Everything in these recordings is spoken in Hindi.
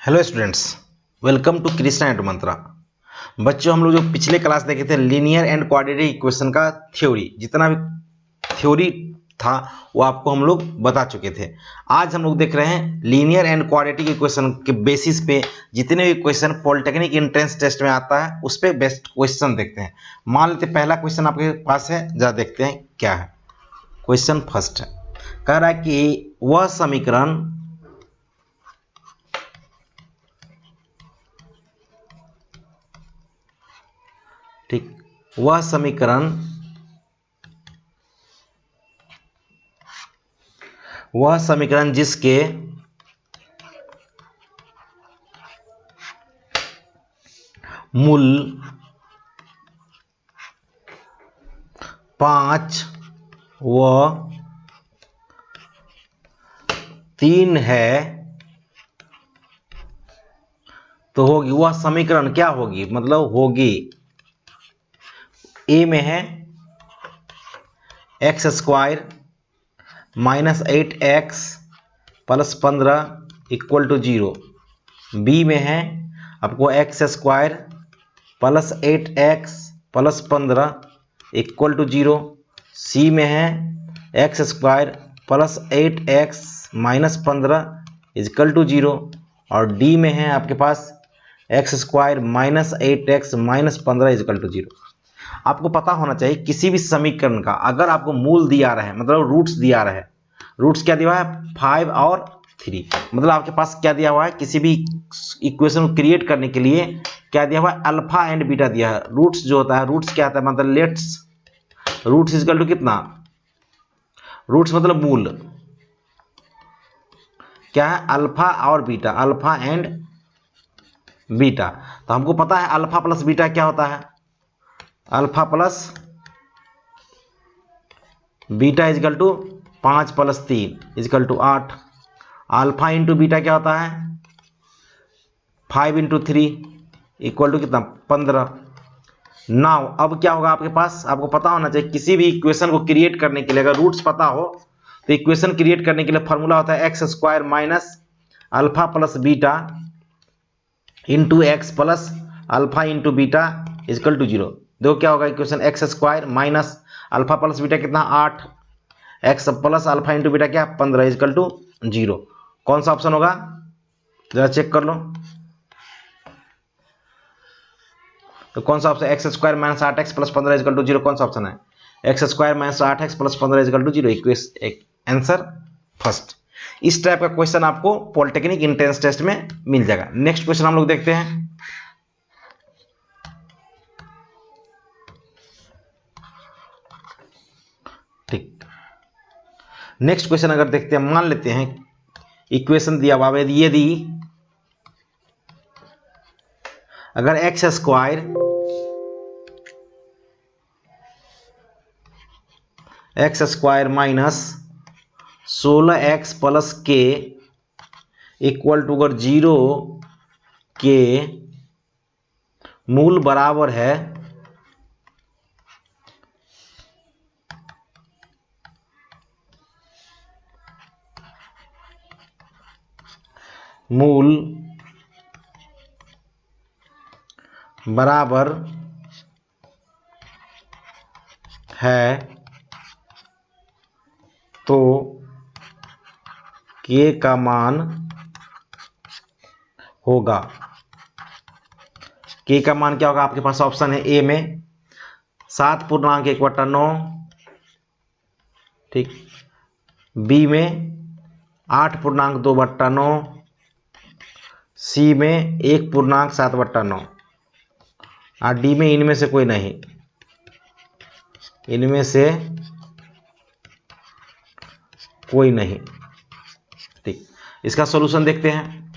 Hello students, welcome to Krishna and Mantra. बच्चों, हम लोग जो पिछले क्लास देखे थे लीनियर एंड क्वाड्रेटिक इक्वेशन का थ्योरी, जितना भी थ्योरी था वो आपको हम लोग बता चुके थे। आज हम लोग देख रहे हैं लीनियर एंड क्वाड्रेटिक इक्वेशन के बेसिस पे जितने भी क्वेश्चन पॉलिटेक्निक एंट्रेंस टेस्ट में आता है उस पर बेस्ट क्वेश्चन देखते हैं। मान लेते पहला क्वेश्चन आपके पास है, जरा देखते हैं क्या है। क्वेश्चन फर्स्ट है, कह रहा है कि वह समीकरण ठीक वह समीकरण जिसके मूल 5 व 3 है तो होगी, वह समीकरण क्या होगी, मतलब होगी। ए में है x square minus 8x plus 15 equal to 0। B में है आपको x square plus 8x plus 15 equal to 0। C में है x square plus 8x minus 15 equal to 0। और डी में है आपके पास x square minus 8x minus 15 equal to 0। आपको पता होना चाहिए किसी भी समीकरण का अगर आपको मूल दिया रहे, मतलब रूट्स दिया रहे, रूट्स क्या दिया है 5 और 3, मतलब आपके पास क्या दिया हुआ है, किसी भी इक्वेशन को क्रिएट करने के लिए क्या दिया हुआ है, अल्फा एंड बीटा दिया है। रूट्स जो होता है, रूट्स क्या आता है, मतलब लेट्स रूट्स इक्वल टू कितना, रूट्स मतलब मूल क्या है, अल्फा और बीटा, अल्फा एंड बीटा। तो हमको पता है अल्फा प्लस बीटा क्या होता है, alpha plus beta equal to 5 plus 3 equal to 8। Alpha into beta क्या होता है 5 इंटू 3 इक्वल टू कितना 15। नाउ अब क्या होगा आपके पास, आपको पता होना चाहिए किसी भी इक्वेशन को क्रिएट करने के लिए अगर रूट्स पता हो तो इक्वेशन क्रिएट करने के लिए फॉर्मूला होता है x square minus alpha plus beta into x plus alpha into beta equal to 0। देखो क्या होगा equation, X square minus alpha plus beta कितना 8, X plus alpha into beta क्या 15 इजकल टू 0। कौन सा ऑप्शन होगा जरा चेक कर लो। तो कौन सा option, X square minus 8x plus 15 equal to 0, कौन सा ऑप्शन है, x square minus 8x plus 15 equal to 0। Answer first. इस टाइप का क्वेश्चन आपको पॉलिटेक्निक एंट्रेंस टेस्ट में मिल जाएगा। नेक्स्ट क्वेश्चन हम लोग देखते हैं। ठीक, नेक्स्ट क्वेश्चन अगर देखते हैं, मान लेते हैं इक्वेशन दिया हुआ है, यदि अगर x square minus 16x plus के इक्वल टू अगर 0 के मूल बराबर है मूल बराबर है तो के का मान होगा। के का मान क्या होगा, आपके पास ऑप्शन है ए में 7.1/9, ठीक, बी में 8.2/9, सी में 1.7/9 और डी में इनमें से कोई नहीं, इनमें से कोई नहीं। ठीक, इसका सॉल्यूशन देखते हैं।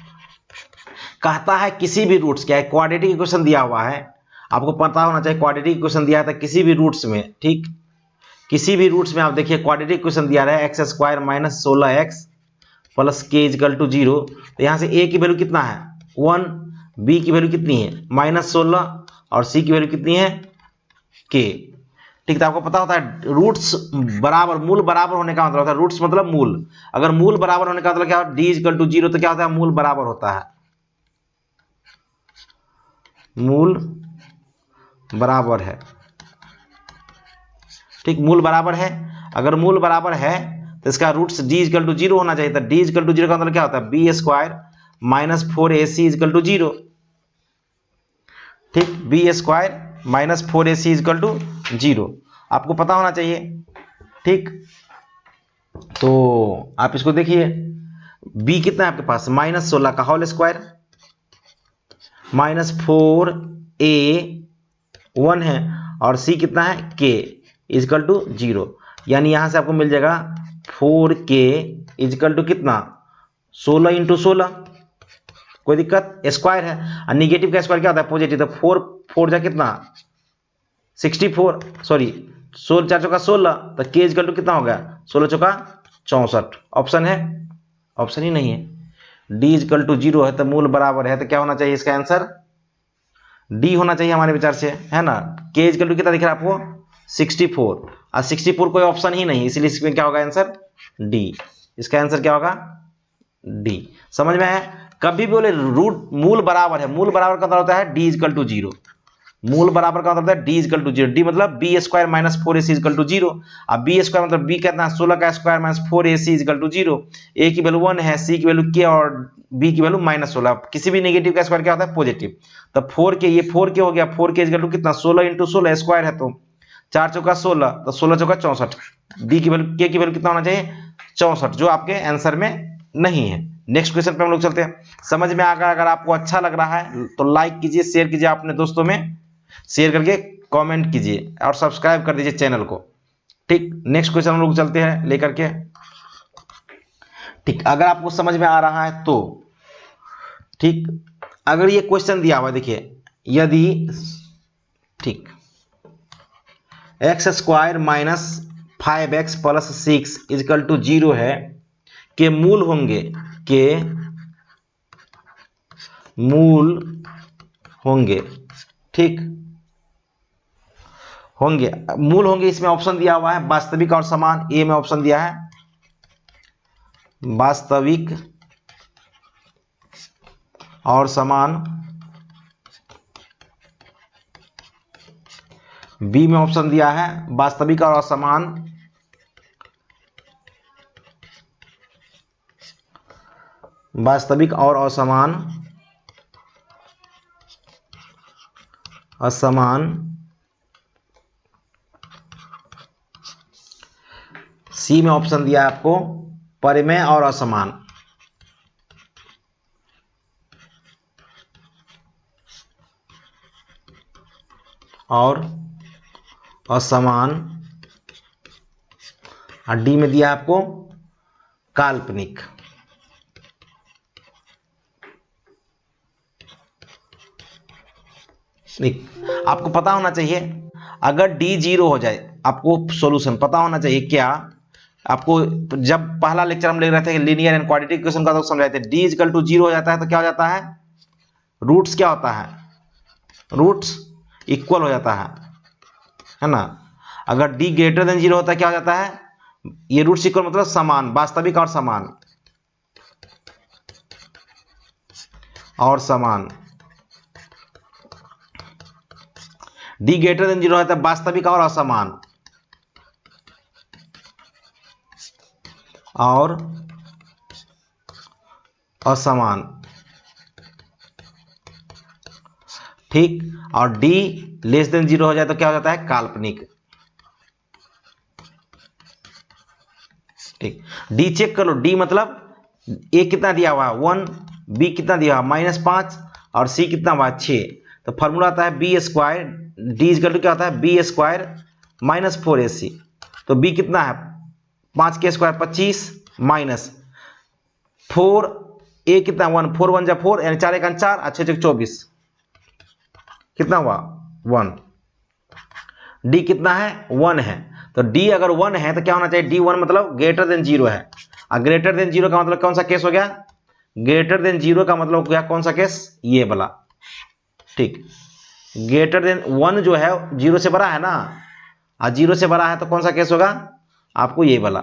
कहता है किसी भी रूट्स, क्या है क्वाड्रेटिक इक्वेशन दिया हुआ है, आपको पता होना चाहिए क्वाड्रेटिक इक्वेशन दिया था किसी भी रूट्स में, ठीक, किसी भी रूट्स में आप देखिए क्वाड्रेटिक इक्वेशन दिया रहा है x square minus 16x plus के इजकल टू 0। तो यहाँ से ए की वैल्यू कितना है 1, बी की वैल्यू कितनी है -16 और सी की वैल्यू कितनी है के। ठीक, तो आपको पता होता है रूट्स बराबर, मूल बराबर होने का मतलब होता है, रूट्स मतलब मूल, अगर मूल बराबर होने का मतलब क्या, डी इजकल टू 0 तो क्या होता है मूल बराबर होता है। मूल बराबर है। ठीक, मूल बराबर है। अगर मूल बराबर है तो इसका रूट्स d इजकल टू 0 होना चाहिए। तो d इजकल टू 0 का मतलब क्या होता है, B square minus 4ac equal to 0। ठीक, B square minus 4ac equal to 0 आपको पता होना चाहिए। ठीक, तो आप इसको देखिए, b कितना है आपके पास, -16 का होल स्क्वायर माइनस 4a 1 है, और c कितना है k इजकल टू 0। यानी यहां से आपको मिल जाएगा 4k इजकल टू कितना, 16 इंटू 16। कोई दिक्कत, स्क्वायर है और निगेटिव का स्क्वायर क्या होता है, पॉजिटिव। तो 4 जा कितना 64, सॉरी 16 4 चौका 16, तो k इजकल टू कितना हो गया 16 चौका 64। ऑप्शन है, ऑप्शन ही नहीं है। d इजकल टू 0 है तो मूल बराबर है, तो क्या होना चाहिए इसका आंसर, d होना चाहिए हमारे विचार से, है ना। k इजकल टू कितना दिख रहा है आपको 64, और 64 कोई ऑप्शन ही नहीं, इसलिए इसमें क्या होगा आंसर d। इसका आंसर क्या होगा d। समझ में है। कभी भी बोले रूट मूल बराबर है, मूल बराबर का मतलब होता है d इजकल टू 0। मूल बराबर का मतलब होता है d इजकल टू 0। d मतलब B square minus 4ac equal to 0। अब बी स्क्वायर मतलब b कितना 16 का square minus 4ac equal to 0। a की वैल्यू 1 है, c की वैल्यू k और b की वैल्यू -16। किसी भी नेगेटिव का स्क्वायर क्या होता है पॉजिटिव। तो 4k, ये 4k हो गया, 4k इजकल टू कितना 16 इंटू 16 स्क्वायर है, तो 4 चौका 16, तो 16 चौका 64। d की वैल्यू, k की वैल्यू कितना होना चाहिए 64, जो आपके आंसर में नहीं है। नेक्स्ट क्वेश्चन पे हम लोग चलते हैं। समझ में आ गया, अगर आपको अच्छा लग रहा है तो लाइक कीजिए, शेयर कीजिए अपने दोस्तों में, शेयर करके कमेंट कीजिए और सब्सक्राइब कर दीजिए चैनल को। ठीक, नेक्स्ट क्वेश्चन हम लोग चलते हैं लेकर के। ठीक, अगर आपको समझ में आ रहा है तो ठीक, अगर ये क्वेश्चन दिया हुआ देखिए, यदि ठीक x square minus 5x plus 6 equal to 0 है, के मूल होंगे, के मूल होंगे, ठीक होंगे, मूल होंगे। इसमें ऑप्शन दिया हुआ है वास्तविक और समान, ए में ऑप्शन दिया है वास्तविक और समान, बी में ऑप्शन दिया है वास्तविक और असमान, वास्तविक और असमान, असमान। सी में ऑप्शन दिया है आपको परिमेय और असमान, और असमान, और डी में दिया आपको काल्पनिक। आपको पता होना चाहिए, अगर डी 0 हो जाए, आपको सॉल्यूशन पता होना चाहिए क्या। आपको जब पहला लेक्चर हम ले रहे थे लीनियर एंड क्वाड्रेटिक इक्वेशन का, तो समझाए थे डी इजकल टू 0 हो जाता है तो क्या हो जाता है, रूट्स क्या होता है, रूट्स इक्वल हो जाता है ना। अगर डी ग्रेटर देन 0 होता है क्या हो जाता है, ये रूट्स इक्वल मतलब समान, वास्तविक और समान, और समान। डी ग्रेटर देन 0 होता है वास्तविक और असमान, और असमान। ठीक, और डी लेस देन 0 हो जाए तो क्या हो जाता है काल्पनिक। ठीक, डी चेक कर लो, डी मतलब ए कितना दिया हुआ है 1, बी कितना दिया हुआ -5, और सी कितना हुआ 6। तो फॉर्मूला आता है B square, d equal to क्या होता है बी स्क्वायर माइनस 4ac। तो बी कितना है 5 के स्क्वायर 25 माइनस 4, ए कितना 1, 4 1 जा 4, यानी 4 1 4, अच्छे 24, कितना हुआ 1। डी कितना है 1 है, तो डी अगर 1 है तो क्या होना चाहिए, डी 1 मतलब ग्रेटर देन 0 है। और ग्रेटर देन 0 का मतलब कौन सा केस हो गया, ग्रेटर देन 0 का मतलब हो गया कौन सा केस, ये वाला। ठीक, ग्रेटर देन 1 जो है 0 से बड़ा है ना, और 0 से बड़ा है तो कौन सा केस होगा आपको, ये वाला।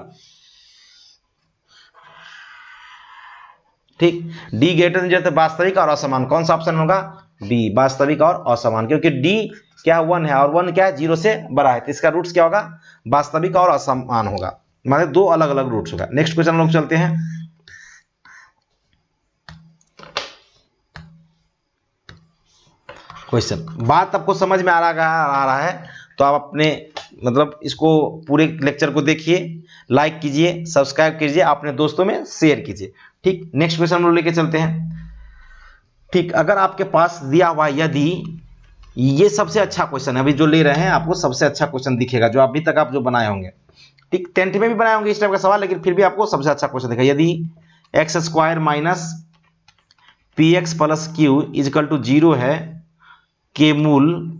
ठीक, डी ग्रेटर देन 0 तो वास्तविक और असमान, कौन सा ऑप्शन होगा बी, वास्तविक और असमान, क्योंकि डी क्या 1 है और 1 क्या है 0 से बड़ा है, तो इसका रूट्स क्या होगा वास्तविक और असमान होगा, मतलब दो अलग अलग रूट्स होगा। नेक्स्ट क्वेश्चन हम लोग चलते हैं। क्वेश्चन बात आपको समझ में आ रहा है तो आप अपने मतलब इसको पूरे लेक्चर को देखिए, लाइक कीजिए, सब्सक्राइब कीजिए, अपने दोस्तों में शेयर कीजिए। ठीक, नेक्स्ट क्वेश्चन हम लोग लेके चलते हैं। ठीक, अगर आपके पास दिया हुआ यदि, ये सबसे अच्छा क्वेश्चन है अभी जो ले रहे हैं, आपको सबसे अच्छा क्वेश्चन दिखेगा जो अभी तक आप जो बनाए होंगे। ठीक, 10th में भी बनाए होंगे इस टाइप का सवाल, लेकिन फिर भी आपको सबसे अच्छा क्वेश्चन दिखेगा। यदि x square minus p x plus q equal to 0 है के मूल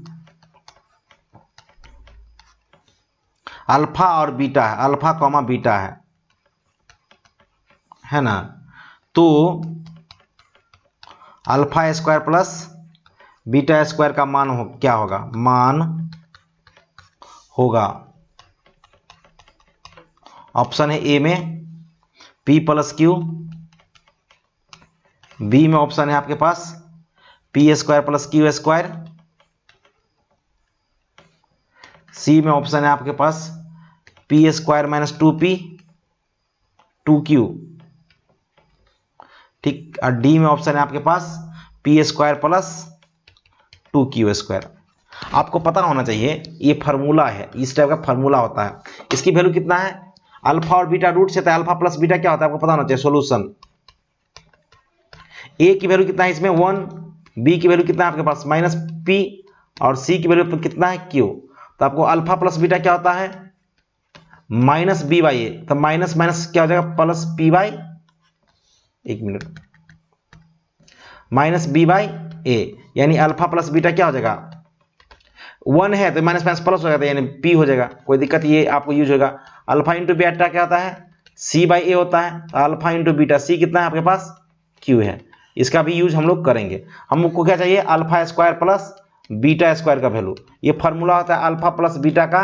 अल्फा और बीटा है, अल्फा कॉमा बीटा है ना, तो alpha square plus beta square का मान क्या होगा, मान होगा ऑप्शन है ए में p प्लस क्यू, बी में ऑप्शन है आपके पास p square plus q square, C में ऑप्शन है आपके पास p square minus 2p 2q। ठीक, और डी में ऑप्शन है आपके पास p square plus 2q square. आपको पता होना चाहिए ये फार्मूला है, इस टाइप का फार्मूला होता है। इसकी वैल्यू कितना है, अल्फा और बीटा रूट से, अल्फा प्लस बीटा क्या होता है आपको पता होना चाहिए। सॉल्यूशन ए की वैल्यू कितना है इसमें 1, बी की वैल्यू कितना है आपके पास माइनस पी, और सी की वैल्यू कितना है क्यू। तो आपको अल्फा प्लस बीटा क्या होता है माइनस बी बाई ए, तो माइनस माइनस क्या हो जाएगा प्लस पी बाई, एक मिनट, माइनस बी बाई ए, यानी अल्फा प्लस बीटा क्या हो जाएगा 1 है तो माइनस माइनस प्लस हो जाता है यानी पी हो जाएगा, कोई दिक्कत, ये आपको यूज होगा। अल्फा इंटू बीटा क्या होता है सी बाई ए होता है, तो अल्फा इंटू बीटा सी कितना है आपके पास क्यू है, इसका भी यूज हम लोग करेंगे। हमको क्या चाहिए alpha square plus beta square का वैल्यू, ये फॉर्मूला होता है अल्फा प्लस बीटा का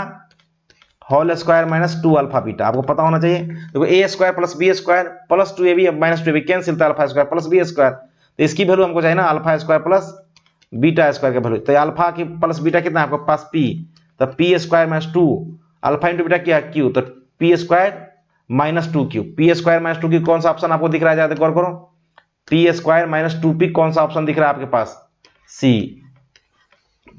whole square minus 2 alpha beta, आपको पता होना चाहिए। देखो a square plus b square plus 2 a b minus 2 a b cancel, तो alpha square plus b square, तो इसकी वैल्यू हमको चाहिए ना alpha square plus beta square का वैल्यू, तो अल्फा की प्लस बीटा कितना है आपके पास पी, तो P square minus 2 alpha into beta क्या क्यू, तो P square minus 2q, P square minus 2q कौन सा ऑप्शन आपको दिख रहा है, ज्यादा गौर करो, पी स्क्वायर माइनस 2p कौन सा ऑप्शन दिख रहा है आपके पास सी,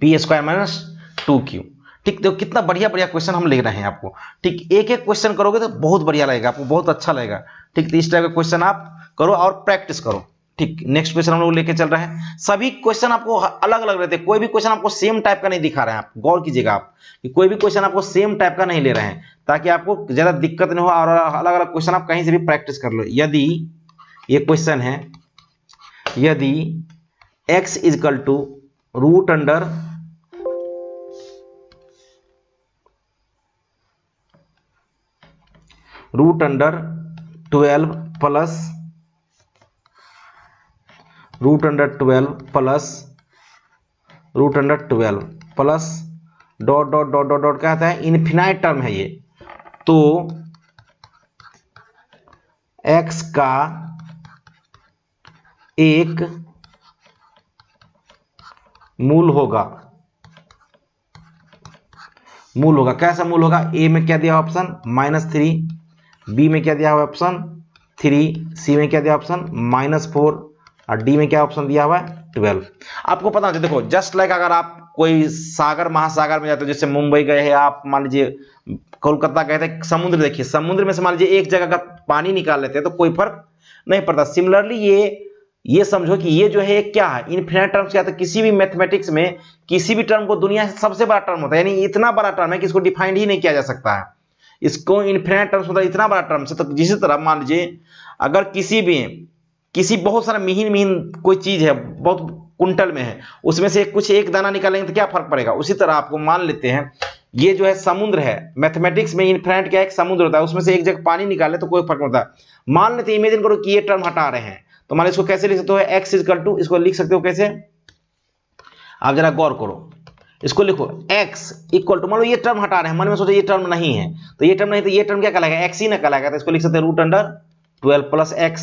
पी स्क्वायर माइनस 2q। ठीक, देखो कितना बढ़िया बढ़िया क्वेश्चन हम ले रहे हैं आपको। ठीक, एक एक क्वेश्चन करोगे तो बहुत बढ़िया लगेगा आपको, बहुत अच्छा लगेगा। ठीक, तो इस टाइप का क्वेश्चन आप करो और प्रैक्टिस करो। ठीक, नेक्स्ट क्वेश्चन हम लोग लेके चल रहे हैं। सभी क्वेश्चन आपको अलग अलग रहते हैं, कोई भी क्वेश्चन आपको सेम टाइप का नहीं दिखा रहे हैं, आप गौर कीजिएगा आप कि कोई भी क्वेश्चन आपको सेम टाइप का नहीं ले रहे हैं, ताकि आपको ज्यादा दिक्कत नहीं हो और अलग अलग क्वेश्चन आप कहीं से भी प्रैक्टिस कर लो। यदि ये क्वेश्चन है, यदि x equal to root under root under 12 plus root under 12 plus root under 12 plus dot dot dot dot dot क्या आता है इनफिनाइट टर्म है ये, तो x का एक मूल होगा, मूल होगा, कैसा मूल होगा, ए में क्या दिया ऑप्शन -3, बी में क्या दिया हुआ ऑप्शन 3, सी में क्या दिया ऑप्शन -4 और डी में क्या ऑप्शन दिया हुआ है 12। आपको पता है देखो, जस्ट लाइक अगर आप कोई सागर महासागर में जाते हो, जैसे मुंबई गए हैं आप, मान लीजिए कोलकाता गए थे, समुद्र देखिए, समुद्र में से मान लीजिए एक जगह का पानी निकाल लेते हैं तो कोई फर्क नहीं पड़ता। सिमिलरली ये समझो कि ये जो है क्या है इनफिनिट टर्म्स, क्या, तो किसी भी मैथमेटिक्स में किसी भी टर्म को दुनिया से सबसे बड़ा टर्म होता है, यानी इतना बड़ा टर्म है कि इसको डिफाइंड ही नहीं किया जा सकता है, इसको इनफिनिट टर्म्स होता है, इतना बड़ा टर्म से। तो जिसी तरह मान लीजिए अगर किसी बहुत सारा महीन महीन कोई चीज है, बहुत कुंटल में है, उसमें से कुछ एक दाना निकालेंगे तो क्या फर्क पड़ेगा। उसी तरह आपको मान लेते हैं ये जो है समुद्र है, मैथमेटिक्स में इनफिनिट क्या एक समुद्र होता है, उसमें से एक जगह पानी निकाले तो कोई फर्क नहीं पड़ता। मान लेते हैं, इमेजिन करो कि ये टर्म हटा रहे हैं, तो मान इसको कैसे लिख सकते हो, एक्स इजकल टू, इसको लिख सकते हो कैसे, आप जरा गौर करो, इसको लिखो x इक्वल टू, मान लो ये टर्म हटा रहे हैं, मन में सोचो ये टर्म नहीं है, तो ये टर्म नहीं, तो ये टर्म क्या कहलाएगा x ही ना कहलाएगा, तो इसको लिख सकते हैं रूट अंडर 12 प्लस x,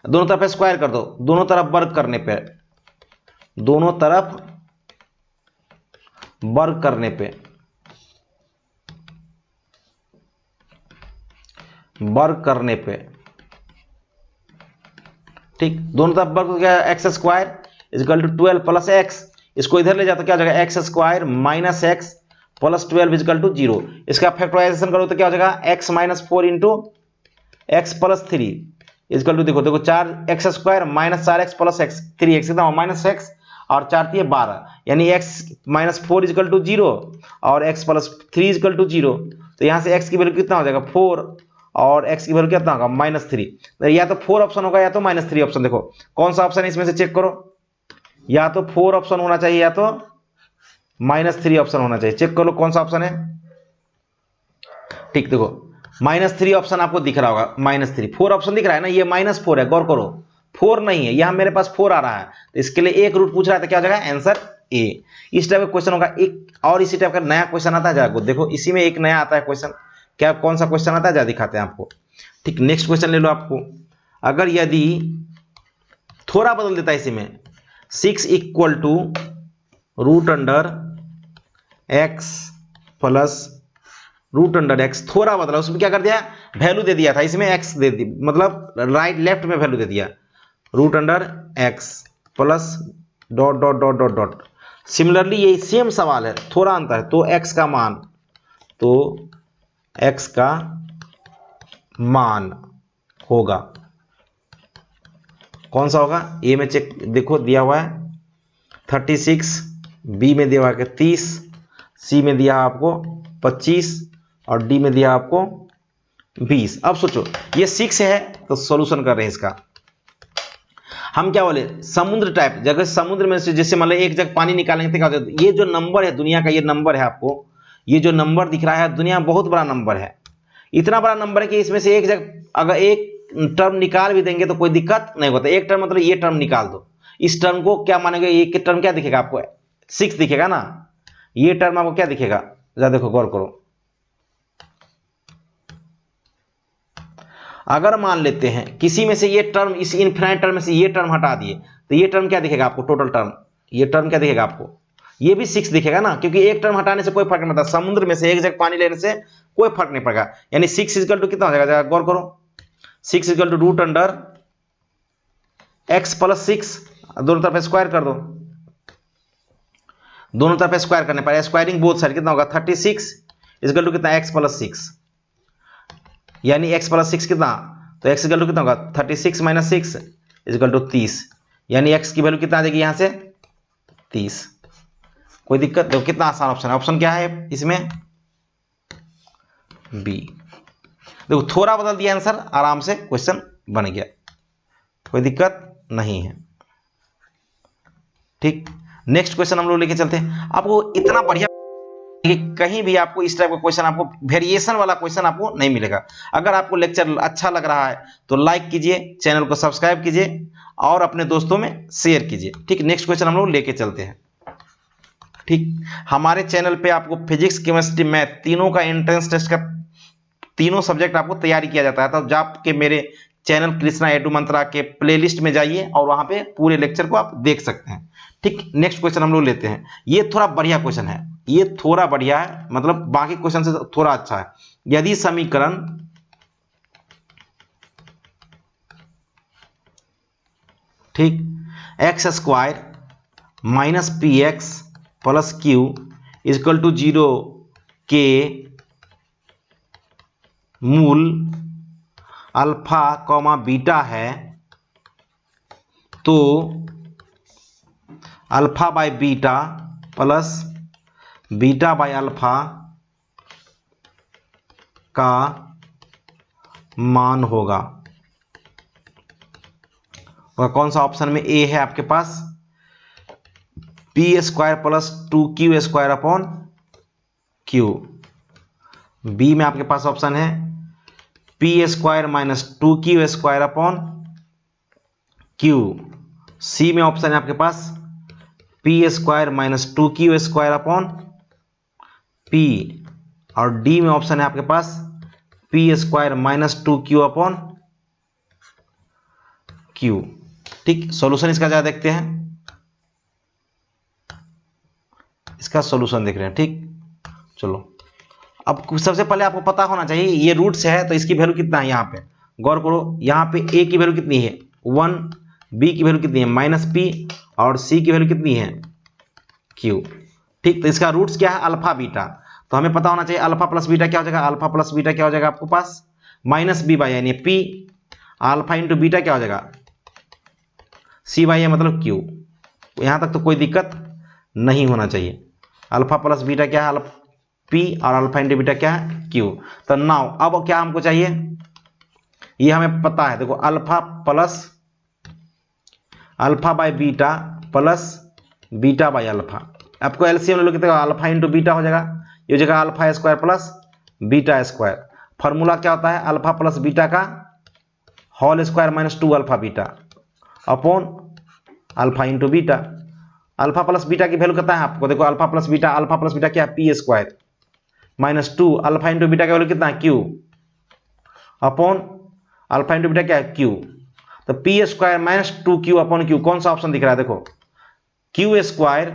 दोनों तरफ स्क्वायर कर दो, दोनों तरफ वर्ग करने पे दोनों तरफ वर्ग करने पे, वर्ग करने पे, ठीक, दोनों तरफ वर्ग हो गया x square equal to 12 plus x, इसको इधर ले जाओ तो क्या हो जाएगा x square minus x plus 12 equal to 0। इसका फैक्टराइजेशन करो तो क्या हो जाएगा x minus 4 into x plus 3 equal to, देखो देखो 4x square minus 4x plus x 3x कितना माइनस एक्स और 4 3 12, यानी x माइनस 4 इजकल टू 0 और x प्लस 3 इजकल टू 0। तो यहाँ से x की वैल्यू कितना हो जाएगा 4 और x की वैल्यू कितना होगा माइनस 3। तो या तो 4 ऑप्शन होगा या तो माइनस 3 ऑप्शन, देखो कौन सा ऑप्शन है इसमें से चेक करो, या तो 4 ऑप्शन होना चाहिए या तो माइनस 3 ऑप्शन होना चाहिए, चेक करो कौन सा ऑप्शन है। ठीक, देखो -3 ऑप्शन आपको दिख रहा होगा, -3 4 ऑप्शन दिख रहा है ना, ये -4 है, गौर करो 4 नहीं है, यहां मेरे पास 4 आ रहा है, तो इसके लिए एक रूट पूछ रहा था, क्या हो जाएगा आंसर ए। इस टाइप का क्वेश्चन होगा। एक और इसी टाइप का नया क्वेश्चन आता है, जरा देखो इसी में एक नया आता है क्वेश्चन, क्या कौन सा क्वेश्चन आता है जरा दिखाते हैं आपको। ठीक, नेक्स्ट क्वेश्चन ले लो आपको, अगर यदि थोड़ा बदल देता है इसी में 6 equal to root under x plus root under x, थोड़ा बदला, उसमें क्या कर दिया वैल्यू दे दिया था, इसमें एक्स दे दी, मतलब राइट लेफ्ट में वैल्यू दे दिया, root under x plus dot dot dot dot dot. Similarly यही सेम सवाल है, थोड़ा अंतर है, तो एक्स का मान, तो एक्स का मान होगा कौन सा होगा, ए में चेक देखो दिया हुआ है 36, बी में दिया हुआ है 30, सी में दिया आपको 25 और डी में दिया आपको 20। अब सोचो ये 6 है तो सॉल्यूशन कर रहे हैं इसका, हम क्या बोले समुद्र टाइप, जगह समुद्र में से जैसे मान लो एक जगह पानी निकालेंगे तो क्या होता है, ये जो नंबर है दुनिया का, ये नंबर है आपको, ये जो नंबर दिख रहा है दुनिया बहुत बड़ा नंबर है, इतना बड़ा नंबर है कि इसमें से एक जगह अगर एक टर्म निकाल भी देंगे तो कोई दिक्कत नहीं होता। एक टर्म मतलब ये टर्म निकाल दो, इस टर्म को क्या मानेंगे, ये टर्म क्या दिखेगा आपको 6 दिखेगा ना, ये टर्म आपको क्या दिखेगा, जरा देखो गौर करो। अगर मान लेते हैं किसी में से ये टर्म, इस इनफिनाइट टर्म में से ये टर्म हटा दिए तो ये टर्म क्या दिखेगा आपको, टोटल टर्म, ये टर्म क्या दिखेगा आपको, ये भी 6 दिखेगा ना, क्योंकि एक टर्म हटाने से कोई फर्क नहीं पड़ता, समुद्र में से एक जगह पानी लेने से कोई फर्क नहीं पड़ेगा, यानी 6 इक्वल टू कितना हो जाएगा, गौर करो 6 equal to root under x plus 6, दोनों तरफ स्क्वायर कर दो, दोनों तरफ स्क्वायर करने पर स्क्वायरिंग बोथ साइड कितना होगा 36 इक्वल टू कितना एक्स प्लस 6, यानी x प्लस 6 कितना, तो x इक्वल टू कितना होगा 36 माइनस 6 इक्वल टू 30, यानी x की वैल्यू कितना आ जाएगी यहां से 30। कोई दिक्कत, देखो कितना आसान ऑप्शन है, ऑप्शन क्या है इसमें बी। देखो थोड़ा बदल दिया आंसर, आराम से क्वेश्चन बन गया, कोई दिक्कत नहीं है। ठीक, नेक्स्ट क्वेश्चन हम लोग लेके चलते हैं। आपको इतना बढ़िया कि कहीं भी आपको इस टाइप का क्वेश्चन, आपको वेरिएशन वाला क्वेश्चन आपको नहीं मिलेगा। अगर आपको लेक्चर अच्छा लग रहा है तो लाइक कीजिए, चैनल को सब्सक्राइब कीजिए और अपने दोस्तों में शेयर कीजिए। ठीक, नेक्स्ट क्वेश्चन हम लोग लेके चलते हैं। ठीक, हमारे चैनल पे आपको फिजिक्स केमिस्ट्री मैथ तीनों का एंट्रेंस टेस्ट का तीनों सब्जेक्ट आपको तैयारी किया जाता है, तो जाके मेरे चैनल कृष्णा एडू मंत्रा के प्लेलिस्ट में जाइए और वहां पे पूरे लेक्चर को आप देख सकते हैं। ठीक, नेक्स्ट क्वेश्चन हम लोग लेते हैं, ये थोड़ा बढ़िया क्वेश्चन है, ये थोड़ा बढ़िया है, मतलब बाकी क्वेश्चन से थोड़ा अच्छा है। यदि समीकरण ठीक x square minus p x plus q equal to 0 के मूल अल्फा कॉमा बीटा है, तो alpha by beta plus beta by alpha का मान होगा। और कौन सा ऑप्शन में, ए है आपके पास p square plus 2q square upon q, B में आपके पास ऑप्शन है p square minus 2q square upon q, C में ऑप्शन है आपके पास p square minus 2q square upon p, और डी में ऑप्शन है आपके पास p square minus 2q upon q. ठीक, सॉल्यूशन इसका जरा देखते हैं। इसका सॉल्यूशन देख रहे हैं। ठीक, चलो अब सबसे पहले आपको पता होना चाहिए ये रूट्स है तो इसकी वैल्यू कितना है। यहाँ पे गौर करो, यहाँ पे a की वैल्यू कितनी है 1, b की वैल्यू कितनी है -p और c की वैल्यू कितनी है q। ठीक, तो इसका रूट्स क्या है अल्फा बीटा, तो हमें पता होना चाहिए अल्फा प्लस बीटा क्या हो जाएगा, अल्फा प्लस बीटा क्या हो जाएगा आपको पास -b यानी p, अल्फा इंटू बीटा क्या हो जाएगा c/a मतलब q। यहाँ तक तो कोई दिक्कत नहीं होना चाहिए। अल्फा प्लस बीटा क्या है p और अल्फा इंटू बीटा क्या है q। तो नाउ अब क्या हमको चाहिए, ये हमें पता है, देखो alpha by beta plus beta by alpha. आपको एलसीएम लोग कितना अल्फा इंटू बीटा हो जाएगा, ये हो जाएगा alpha square plus beta square. Formula क्या होता है अल्फा प्लस बीटा का whole square -2 alpha beta upon alpha into beta. Alpha plus beta की वैल्यू कितना है आपको, देखो अल्फा प्लस बीटा क्या है p square -2 alpha into beta का वैल्यू कितना है q upon alpha into beta क्या है क्यू। तो P square -2q upon Q, कौन सा ऑप्शन दिख रहा है, देखो क्यू स्क्वायर,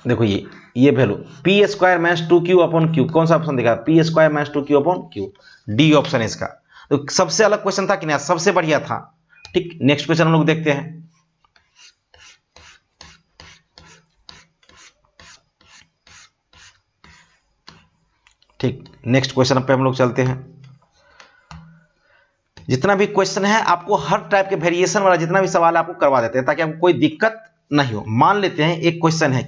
देखो ये value P square -2q upon Q, कौन सा ऑप्शन दिख रहा है p square -2q upon Q, D option है इसका। तो सबसे अलग क्वेश्चन था कि नहीं, सबसे बढ़िया था। ठीक, नेक्स्ट क्वेश्चन हम लोग देखते हैं। ठीक, नेक्स्ट क्वेश्चन पे हम लोग चलते हैं। जितना भी क्वेश्चन है आपको हर टाइप के वेरिएशन वाला जितना भी सवाल है आपको करवा देते हैं ताकि आपको कोई दिक्कत नहीं हो। मान लेते हैं एक क्वेश्चन है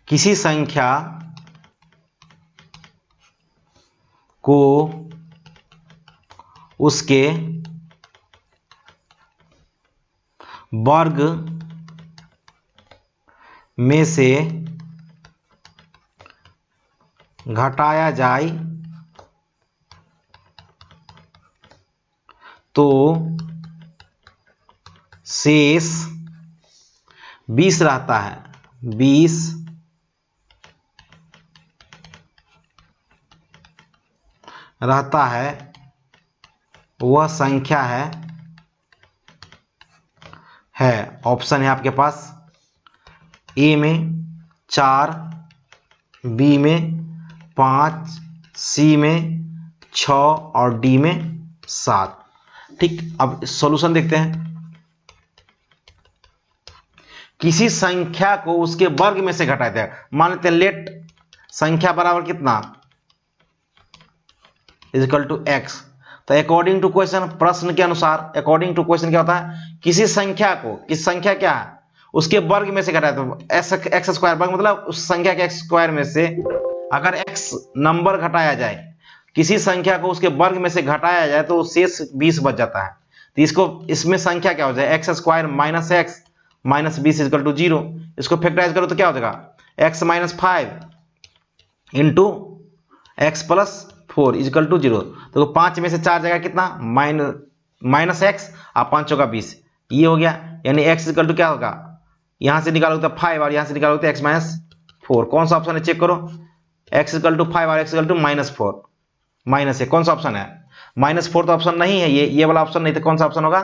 किसी संख्या को उसके वर्ग में से घटाया जाए तो शेष 20 रहता है, 20 रहता है, वह संख्या है ऑप्शन है आपके पास ए में 4, बी में 5, सी में 6 और डी में 7। ठीक, अब सॉल्यूशन देखते हैं। किसी संख्या को उसके वर्ग में से घटाते हैं, मान लेते हैं लेट संख्या बराबर कितना इक्वल टू एक्स। तो अकॉर्डिंग टू क्वेश्चन, प्रश्न के अनुसार अकॉर्डिंग टू क्वेश्चन क्या होता है, किसी संख्या को, किसी संख्या क्या है उसके वर्ग में से घटाते हैं, एक्स स्क्वायर वर्ग मतलब उस संख्या के एक्स स्क्वायर में से अगर एक्स नंबर घटाया जाए, किसी संख्या को उसके वर्ग में से घटाया जाए तो शेष 20 बच जाता है। तो इसको इसमें संख्या क्या हो जाए x square minus x minus 20 equal to 0। इसको फैक्टराइज करो तो क्या हो जाएगा x -5 into x plus 4 equal to 0। तो 5 में से 4 जगह कितना माइनस एक्स और 5 का 20, ये हो गया। यानी एक्स इक्वल टू क्या होगा, यहां से निकालोगे तो 5 और यहां से निकालोगे तो एक्स -4। कौन सा ऑप्शन है चेक करो, एक्स इक्वल टू 5 और एक्स इक्वल टू -4 माइनस है, कौन सा ऑप्शन है -4 तो ऑप्शन नहीं है, ये वाला ऑप्शन नहीं, तो कौन सा ऑप्शन होगा,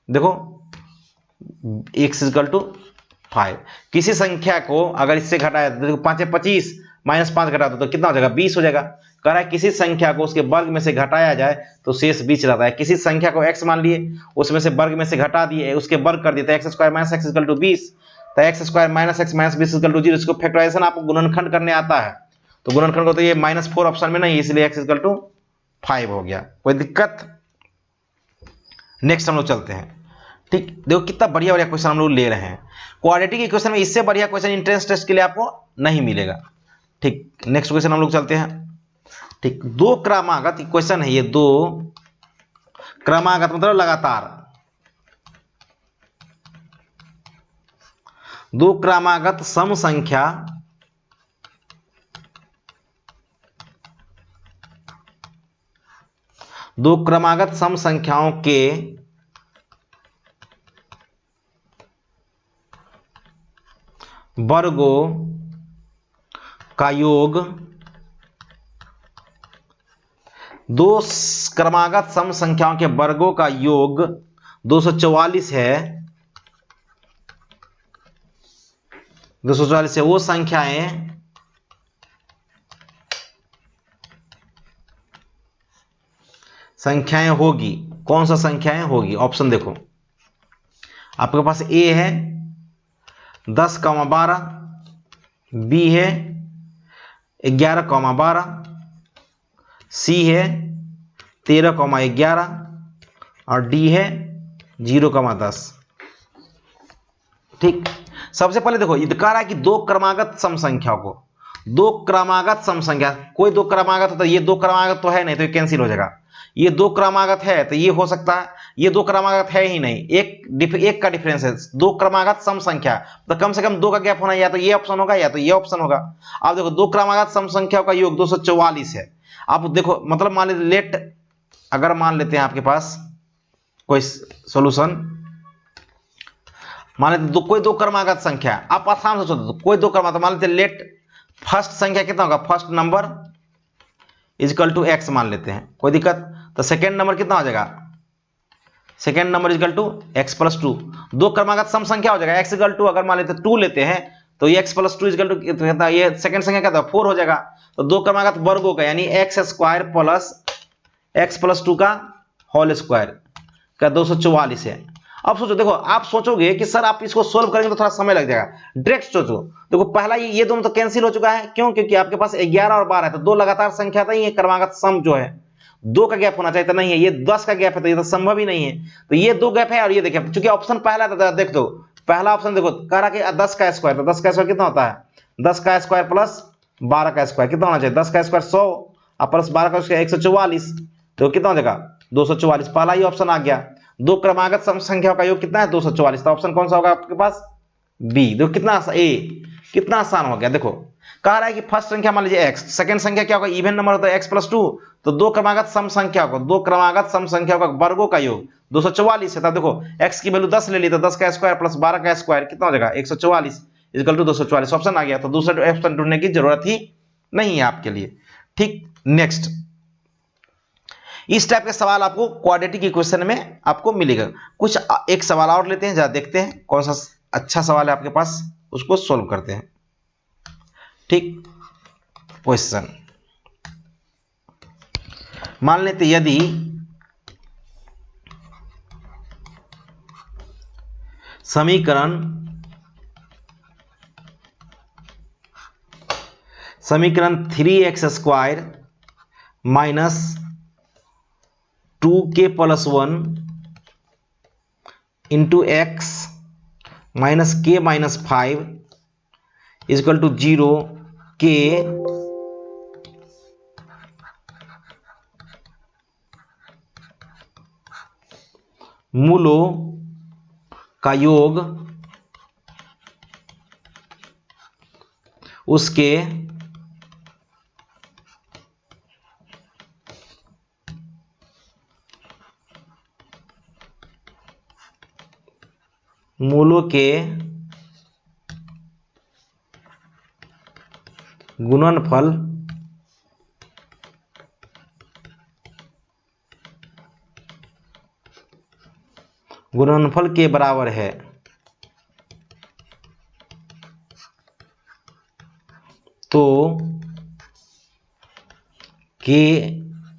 देखो एक्स इक्वल टू 5। किसी संख्या को अगर इससे घटाया देखो 5 है 25 -5 घटा दो तो कितना हो जाएगा 20 हो जाएगा। कह रहा है किसी संख्या को उसके वर्ग में से घटाया जाए तो शेष 20 रहता है। किसी संख्या को x मान लिए, उसमें से वर्ग में से घटा दिए, उसके वर्ग कर दिए तो x square minus x equal to 20, तो x square minus x minus 20 equal to 0। इसको फैक्टराइजेशन आपको गुणनखंड करने आता है, तो गुणनखंड को तो ये -4 ऑप्शन में नहीं, इसलिए एक्स इक्वल टू 5 हो गया, कोई दिक्कत। नेक्स्ट हम लोग चलते हैं। ठीक, देखो कितना बढ़िया बढ़िया क्वेश्चन हम लोग ले रहे हैं। क्वाड्रेटिक इक्वेशन में इससे बढ़िया क्वेश्चन एंट्रेंस टेस्ट के लिए आपको नहीं मिलेगा। ठीक, नेक्स्ट क्वेश्चन हम लोग चलते हैं। ठीक, दो क्रमागत इक्वेशन है ये, दो क्रमागत मतलब लगातार, दो क्रमागत सम संख्या दो क्रमागत सम संख्याओं के वर्गों का योग दो क्रमागत सम संख्याओं के वर्गों का योग 244 है, 244 है, वो संख्याएं होगी। कौन सा संख्याएं होगी? ऑप्शन देखो, आपके पास ए है 10,12, बी है 11,12, सी है 13,11 और डी है 0,10। ठीक, सबसे पहले देखो ये कह रहा है कि दो क्रमागत सम संख्या को, दो क्रमागत सम संख्या, कोई दो क्रमागत, तो ये दो क्रमागत तो है नहीं, तो ये कैंसिल हो जाएगा। ये दो क्रमागत है तो ये हो सकता है, ये दो क्रमागत है ही नहीं, एक का डिफरेंस है। दो क्रमागत सम संख्या तो कम से कम दो का गैप होना, या तो ये ऑप्शन होगा या तो ये ऑप्शन होगा। अब देखो दो क्रमागत सम संख्याओं का योग 244 है। अब देखो मतलब मान लीजिए लेट, अगर मान लेते हैं आपके पास कोई सॉल्यूशन, मान लेते कोई दो क्रमागत संख्या, आप आसान से सोचो, कोई दो क्रमागत, मान लेते लेट फर्स्ट संख्या कितना होगा, first number equal to x मान लेते हैं, कोई दिक्कत। तो सेकेंड नंबर कितना हो जाएगा, second number equal to x plus two. दो क्रमागत सम संख्या हो जाएगा, एक्स इजकल टू, अगर मान लेते 2 लेते हैं तो ये x plus two equal to कितना, ये सेकेंड संख्या क्या था 4 हो जाएगा। तो दो क्रमागत वर्गों का यानी x square plus x plus to का होल स्क्वायर का 244 है। अब सोचो, देखो आप सोचोगे कि सर आप इसको सोल्व करेंगे तो थोड़ा समय लग जाएगा, डायरेक्ट सोचो। देखो पहला ये दोनों तो कैंसिल हो चुका है, क्यों? क्योंकि आपके पास 11 और 12 है, तो दो लगातार संख्या था, ये क्रमागत सम जो है दो का गैप होना चाहिए, तो नहीं है, ये 10 का गैप है, तो ये तो संभव ही नहीं है। तो ये दो गैप है, और ये देखिए चूंकि ऑप्शन पहला था, देख दो पहला ऑप्शन देखो कह रहा कि 10 का स्क्वायर, तो 10 का स्क्वायर कितना होता है, 10 का स्क्वायर प्लस 12 का स्क्वायर कितना होना चाहिए, 10 का स्क्वायर 100 और प्लस 12 का स्क्वायर 144, तो कितना हो जाएगा 244। पहला ही ऑप्शन आ गया। दो क्रमागत सम संख्याओं का योग कितना है 244, तो ऑप्शन कौन सा होगा आपके पास, बी। देखो कितना कितना आसान हो गया। देखो कह रहा है कि फर्स्ट संख्या मान लीजिए x, सेकंड संख्या क्या होगा, इवन नंबर होता है x प्लस 2, तो दो क्रमागत सम संख्या को, दो क्रमागत सम संख्या का वर्गों का योग 244 है। तब देखो x की वैल्यू 10 ले ली, तो 10 का स्क्वायर प्लस 12 का स्क्वायर कितना हो जाएगा 144 इक्वल टू 244, ऑप्शन आ गया। तो दूसरा ऑप्शन ढूंढने की जरूरत ही नहीं है आपके लिए। ठीक, नेक्स्ट इस टाइप के सवाल आपको क्वाड्रेटिक इक्वेशन में आपको मिलेगा। कुछ एक सवाल और लेते हैं, जरा देखते हैं कौन सा अच्छा सवाल है आपके पास, उसको सॉल्व करते हैं। ठीक, क्वेश्चन मान लेते यदि समीकरण 3x square minus 2k plus 1 into x minus k minus 5 equal to 0 के मूलों का योग उसके मूलों के गुणनफल के बराबर है। तो के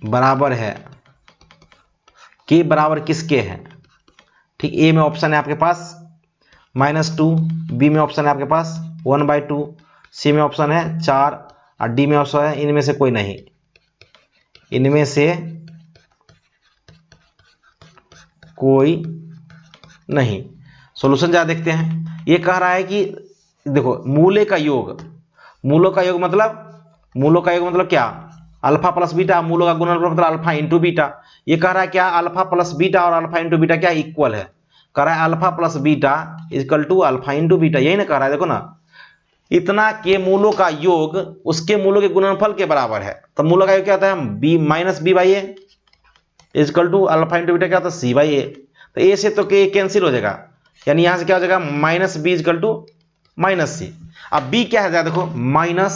बराबर है, के बराबर किसके है? ठीक, ए में ऑप्शन है आपके पास -2, बी में ऑप्शन है आपके पास 1/2, सी में ऑप्शन है 4 और डी में ऑप्शन है इनमें से कोई नहीं, इनमें से कोई नहीं। सॉल्यूशन जरा देखते हैं। ये कह रहा है कि देखो मूले का योग, मूलों का योग मतलब क्या, अल्फा प्लस बीटा, मूलों का गुणनफल मतलब अल्फा इंटू बीटा। ये कह रहा है क्या, अल्फा प्लस बीटा और अल्फा इंटू बीटा क्या इक्वल है, कह रहा है alpha plus beta equal to alpha into beta, यही ना कह रहा है। देखो ना, इतना के मूलों का योग उसके मूलों के गुणनफल के बराबर है। तो मूलों का योग क्या होता है, b minus b by a equal to alpha into beta क्या होता है सी बाई ए। तो ए से तो के कैंसिल हो जाएगा, यानी यहां से क्या हो जाएगा minus b equal to minus c. अब बी क्या है, देखो माइनस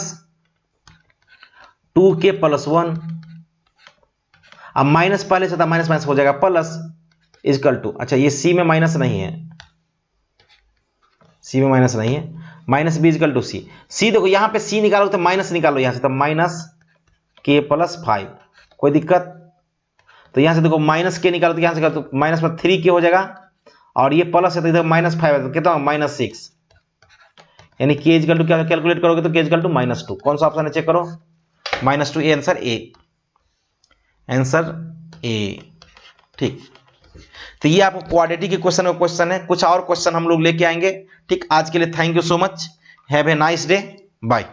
2k+1। अब माइनस पहले से था, माइनस माइनस हो जाएगा प्लस इजकल टू, अच्छा ये सी में माइनस नहीं है, सी में माइनस नहीं है, माइनस बी इजकल टू सी। सी देखो यहाँ पे सी निकालो तो माइनस निकालो यहाँ से, तो -k+5, कोई दिक्कत? तो यहाँ से देखो माइनस के निकालो तो यहाँ से तो माइनस में 3k हो जाएगा, और ये प्लस है तो इधर -5 है तो कितना -6, यानी k इजकल टू क्या कैलकुलेट करोगे तो k इजकल टू -2। कौन सा ऑप्शन है चेक करो, -2, ये आंसर ए, आंसर ए। ठीक, तो ये आपको क्वाड्रेटिक के क्वेश्चन है, कुछ और क्वेश्चन हम लोग लेके आएंगे। ठीक, आज के लिए thank you so much, have a nice day, bye.